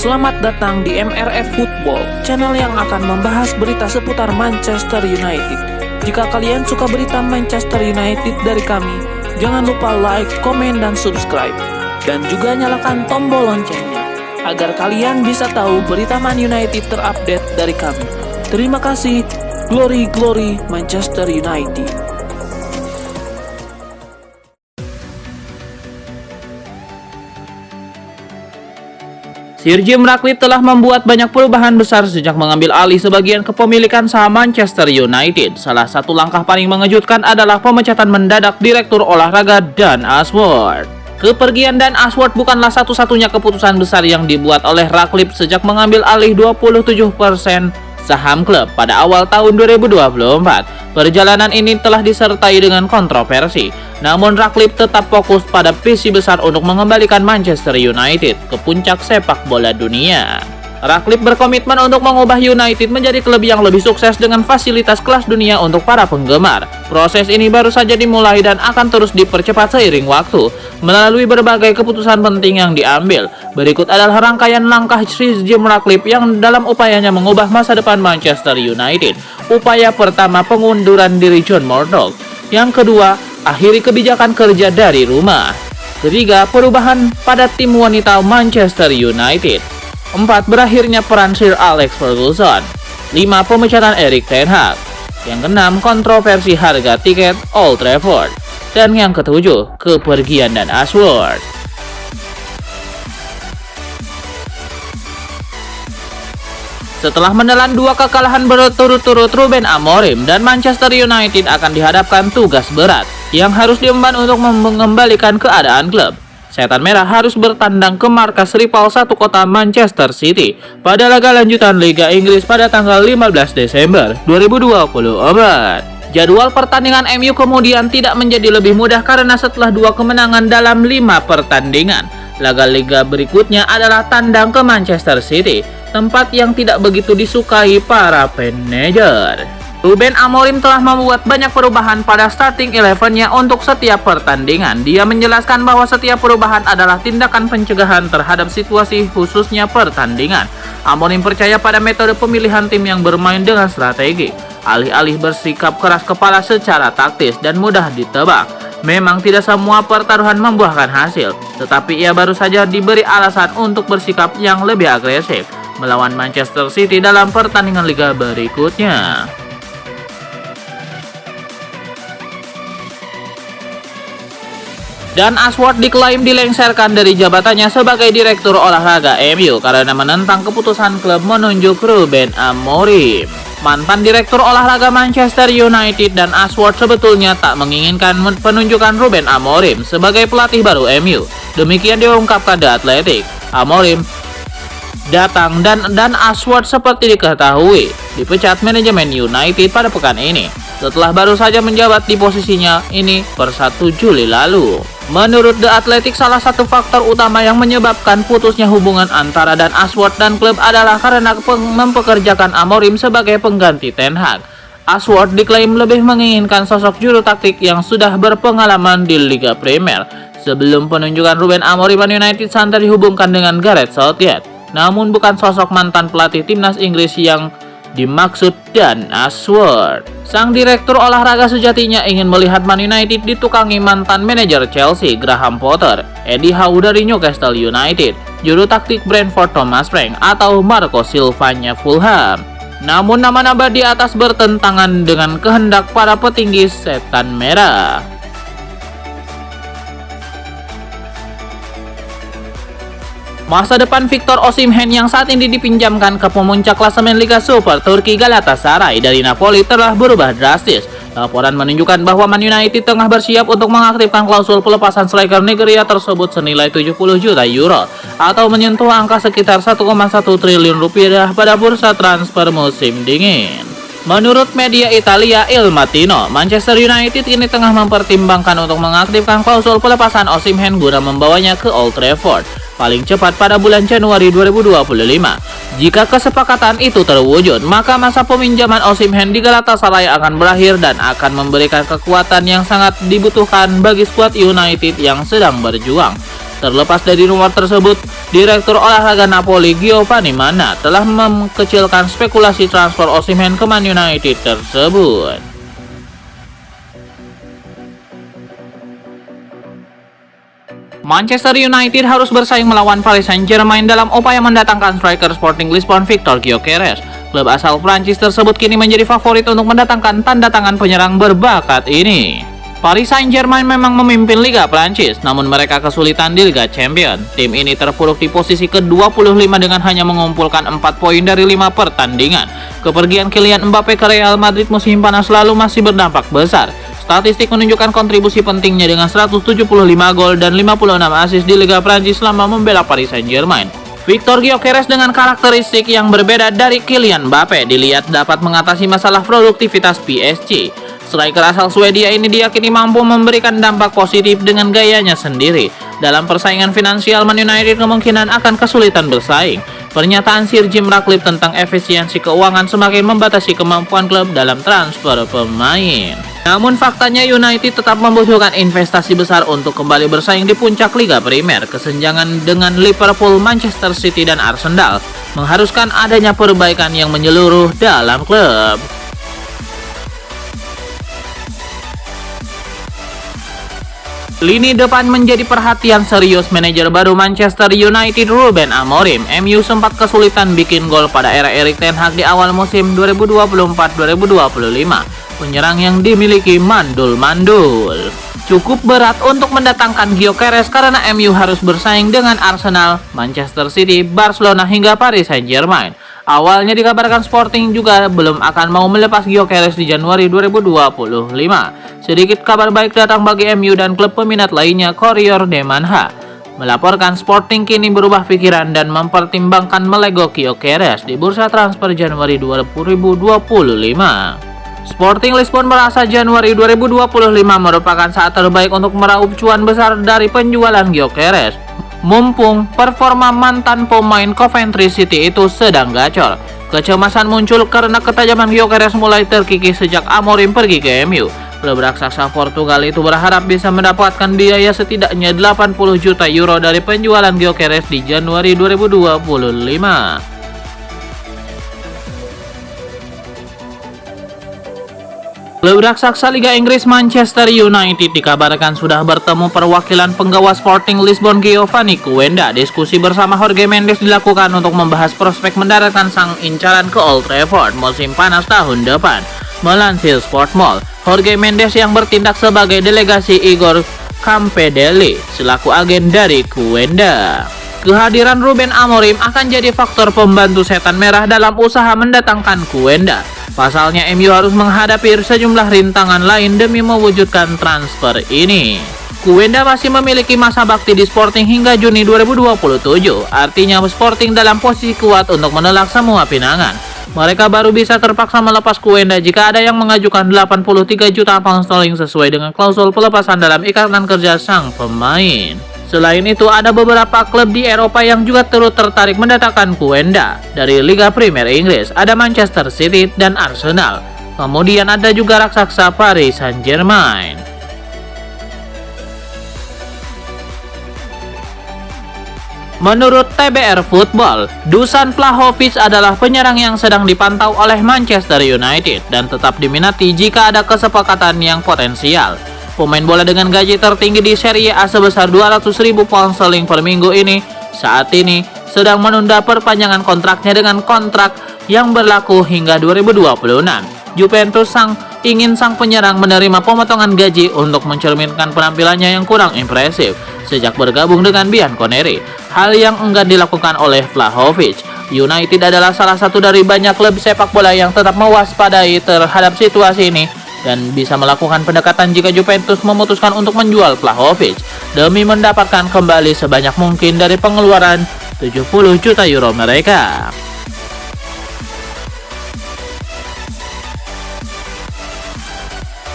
Selamat datang di MRF Football, channel yang akan membahas berita seputar Manchester United. Jika kalian suka berita Manchester United dari kami, jangan lupa like, komen, dan subscribe. Dan juga nyalakan tombol loncengnya, agar kalian bisa tahu berita Man United terupdate dari kami. Terima kasih, Glory Glory Manchester United. Sir Jim Ratcliffe telah membuat banyak perubahan besar sejak mengambil alih sebagian kepemilikan saham Manchester United. Salah satu langkah paling mengejutkan adalah pemecatan mendadak Direktur Olahraga Dan Ashworth. Kepergian Dan Ashworth bukanlah satu-satunya keputusan besar yang dibuat oleh Ratcliffe sejak mengambil alih 27% saham klub pada awal tahun 2024. Perjalanan ini telah disertai dengan kontroversi. Namun Ratcliffe tetap fokus pada visi besar untuk mengembalikan Manchester United ke puncak sepak bola dunia. Ratcliffe berkomitmen untuk mengubah United menjadi klub yang lebih sukses dengan fasilitas kelas dunia untuk para penggemar. Proses ini baru saja dimulai dan akan terus dipercepat seiring waktu melalui berbagai keputusan penting yang diambil. Berikut adalah rangkaian langkah Sir Jim Ratcliffe yang dalam upayanya mengubah masa depan Manchester United. Upaya pertama, pengunduran diri John Murdoch. Yang kedua, akhiri kebijakan kerja dari rumah. Ketiga, perubahan pada tim wanita Manchester United. 4. Berakhirnya peran Sir Alex Ferguson. 5. Pemecatan Erik ten Hag. Yang keenam, kontroversi harga tiket Old Trafford. Dan yang ketujuh, kepergian Dan Ashworth. Setelah menelan 2 kekalahan berturut-turut, Ruben Amorim dan Manchester United akan dihadapkan tugas berat yang harus diemban untuk mengembalikan keadaan klub. Setan Merah harus bertandang ke markas rival satu kota Manchester City pada laga lanjutan Liga Inggris pada tanggal 15 Desember 2024. Jadwal pertandingan MU kemudian tidak menjadi lebih mudah karena setelah 2 kemenangan dalam 5 pertandingan, laga Liga berikutnya adalah tandang ke Manchester City, tempat yang tidak begitu disukai para manajer. Ruben Amorim telah membuat banyak perubahan pada starting 11-nya untuk setiap pertandingan. Dia menjelaskan bahwa setiap perubahan adalah tindakan pencegahan terhadap situasi khususnya pertandingan. Amorim percaya pada metode pemilihan tim yang bermain dengan strategi, alih-alih bersikap keras kepala secara taktis dan mudah ditebak. Memang tidak semua pertaruhan membuahkan hasil, tetapi ia baru saja diberi alasan untuk bersikap yang lebih agresif melawan Manchester City dalam pertandingan Liga berikutnya. Dan Ashworth diklaim dilengsarkan dari jabatannya sebagai Direktur Olahraga MU karena menentang keputusan klub menunjuk Ruben Amorim. Mantan Direktur Olahraga Manchester United Dan Ashworth sebetulnya tak menginginkan penunjukan Ruben Amorim sebagai pelatih baru MU. Demikian diungkapkan The Athletic. Amorim datang dan Ashworth seperti diketahui dipecat manajemen United pada pekan ini setelah baru saja menjabat di posisinya ini per 1 Juli lalu. Menurut The Athletic, salah satu faktor utama yang menyebabkan putusnya hubungan antara Dan Ashworth dan klub adalah karena mempekerjakan Amorim sebagai pengganti Ten Hag. Ashworth diklaim lebih menginginkan sosok juru taktik yang sudah berpengalaman di Liga Premier. Sebelum penunjukan Ruben Amorim, Man United santai dihubungkan dengan Gareth Southgate. Namun bukan sosok mantan pelatih timnas Inggris yang dimaksud Dan Ashworth. Sang direktur olahraga sejatinya ingin melihat Man United ditukangi mantan manajer Chelsea Graham Potter, Eddie Howe dari Newcastle United, juru taktik Brentford Thomas Frank, atau Marco Silva-nya Fulham. Namun nama-nama di atas bertentangan dengan kehendak para petinggi Setan Merah. Masa depan Victor Osimhen yang saat ini dipinjamkan ke pemuncak klasemen Liga Super Turki Galatasaray dari Napoli telah berubah drastis. Laporan menunjukkan bahwa Man United tengah bersiap untuk mengaktifkan klausul pelepasan striker Nigeria tersebut senilai 70 juta euro atau menyentuh angka sekitar 1,1 triliun rupiah pada bursa transfer musim dingin. Menurut media Italia Il Mattino, Manchester United ini tengah mempertimbangkan untuk mengaktifkan klausul pelepasan Osimhen guna membawanya ke Old Trafford paling cepat pada bulan Januari 2025. Jika kesepakatan itu terwujud, maka masa peminjaman Osimhen di Galatasaray akan berakhir dan akan memberikan kekuatan yang sangat dibutuhkan bagi skuad United yang sedang berjuang. Terlepas dari rumor tersebut, Direktur Olahraga Napoli Giovanni Manna telah mengecilkan spekulasi transfer Osimhen ke Man United tersebut. Manchester United harus bersaing melawan Paris Saint-Germain dalam upaya mendatangkan striker Sporting Lisbon Victor Gyökeres. Klub asal Prancis tersebut kini menjadi favorit untuk mendatangkan tanda tangan penyerang berbakat ini. Paris Saint-Germain memang memimpin Liga Prancis, namun mereka kesulitan di Liga Champions. Tim ini terpuruk di posisi ke-25 dengan hanya mengumpulkan 4 poin dari 5 pertandingan. Kepergian Kylian Mbappe ke Real Madrid musim panas lalu masih berdampak besar. Statistik menunjukkan kontribusi pentingnya dengan 175 gol dan 56 assist di Liga Prancis selama membela Paris Saint-Germain. Victor Gyökeres dengan karakteristik yang berbeda dari Kylian Mbappe dilihat dapat mengatasi masalah produktivitas PSG. Striker asal Swedia ini diyakini mampu memberikan dampak positif dengan gayanya sendiri. Dalam persaingan finansial, Man United kemungkinan akan kesulitan bersaing. Pernyataan Sir Jim Ratcliffe tentang efisiensi keuangan semakin membatasi kemampuan klub dalam transfer pemain. Namun faktanya United tetap membutuhkan investasi besar untuk kembali bersaing di puncak Liga Primer. Kesenjangan dengan Liverpool, Manchester City, dan Arsenal mengharuskan adanya perbaikan yang menyeluruh dalam klub. Lini depan menjadi perhatian serius manajer baru Manchester United Ruben Amorim. MU sempat kesulitan bikin gol pada era Erik ten Hag di awal musim 2024-2025. Penyerang yang dimiliki mandul-mandul. Cukup berat untuk mendatangkan Gyökeres karena MU harus bersaing dengan Arsenal, Manchester City, Barcelona hingga Paris Saint-Germain. Awalnya dikabarkan Sporting juga belum akan mau melepas Gyökeres di Januari 2025. Sedikit kabar baik datang bagi MU dan klub peminat lainnya. Corriere della Manha melaporkan Sporting kini berubah pikiran dan mempertimbangkan melego Gyökeres di bursa transfer Januari 2025. Sporting Lisbon merasa Januari 2025 merupakan saat terbaik untuk meraup cuan besar dari penjualan Gyökeres. Mumpung performa mantan pemain Coventry City itu sedang gacor. Kecemasan muncul karena ketajaman Gyökeres mulai terkikis sejak Amorim pergi ke MU. Klub raksasa Portugal itu berharap bisa mendapatkan biaya setidaknya 80 juta euro dari penjualan Gyökeres di Januari 2025. Klub raksasa Liga Inggris Manchester United dikabarkan sudah bertemu perwakilan penggawa Sporting Lisbon Giovanni Coenda. Diskusi bersama Jorge Mendes dilakukan untuk membahas prospek mendaratkan sang incaran ke Old Trafford musim panas tahun depan. Melansir Sportmall, Jorge Mendes yang bertindak sebagai delegasi Igor Campedelli selaku agen dari Coenda. Kehadiran Ruben Amorim akan jadi faktor pembantu setan merah dalam usaha mendatangkan Coenda. Pasalnya MU harus menghadapi sejumlah rintangan lain demi mewujudkan transfer ini. Coenda masih memiliki masa bakti di Sporting hingga Juni 2027. Artinya Sporting dalam posisi kuat untuk menolak semua pinangan. Mereka baru bisa terpaksa melepas Coenda jika ada yang mengajukan 83 juta pound sterling sesuai dengan klausul pelepasan dalam ikatan kerja sang pemain. Selain itu, ada beberapa klub di Eropa yang juga turut tertarik mendatangkan Coenda. Dari Liga Premier Inggris, ada Manchester City dan Arsenal. Kemudian ada juga raksasa Paris Saint-Germain. Menurut TBR Football, Dusan Vlahovic adalah penyerang yang sedang dipantau oleh Manchester United dan tetap diminati jika ada kesepakatan yang potensial. Pemain bola dengan gaji tertinggi di Serie A sebesar 200.000 pound sterling per minggu ini saat ini sedang menunda perpanjangan kontraknya dengan kontrak yang berlaku hingga 2026. Juventus ingin sang penyerang menerima pemotongan gaji untuk mencerminkan penampilannya yang kurang impresif sejak bergabung dengan Bianconeri, hal yang enggan dilakukan oleh Vlahovic. United adalah salah satu dari banyak klub sepak bola yang tetap mewaspadai terhadap situasi ini dan bisa melakukan pendekatan jika Juventus memutuskan untuk menjual Vlahovic demi mendapatkan kembali sebanyak mungkin dari pengeluaran 70 juta euro mereka.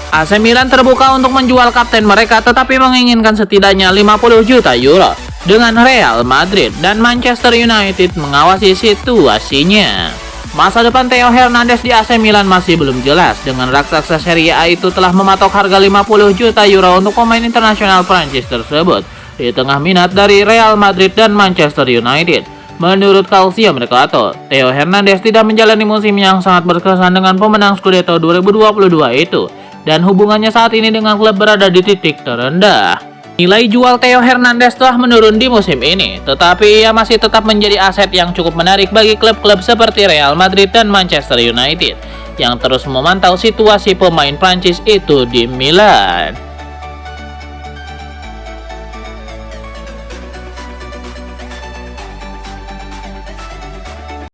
AC Milan terbuka untuk menjual kapten mereka tetapi menginginkan setidaknya 50 juta euro dengan Real Madrid dan Manchester United mengawasi situasinya. Masa depan Theo Hernandez di AC Milan masih belum jelas. Dengan raksasa Serie A itu telah mematok harga 50 juta euro untuk pemain internasional Prancis tersebut. di tengah minat dari Real Madrid dan Manchester United. Menurut Calcio Mercato, Theo Hernandez tidak menjalani musim yang sangat berkesan dengan pemenang Scudetto 2022 itu, dan hubungannya saat ini dengan klub berada di titik terendah. Nilai jual Theo Hernandez telah menurun di musim ini, tetapi ia masih tetap menjadi aset yang cukup menarik bagi klub-klub seperti Real Madrid dan Manchester United, yang terus memantau situasi pemain Prancis itu di Milan.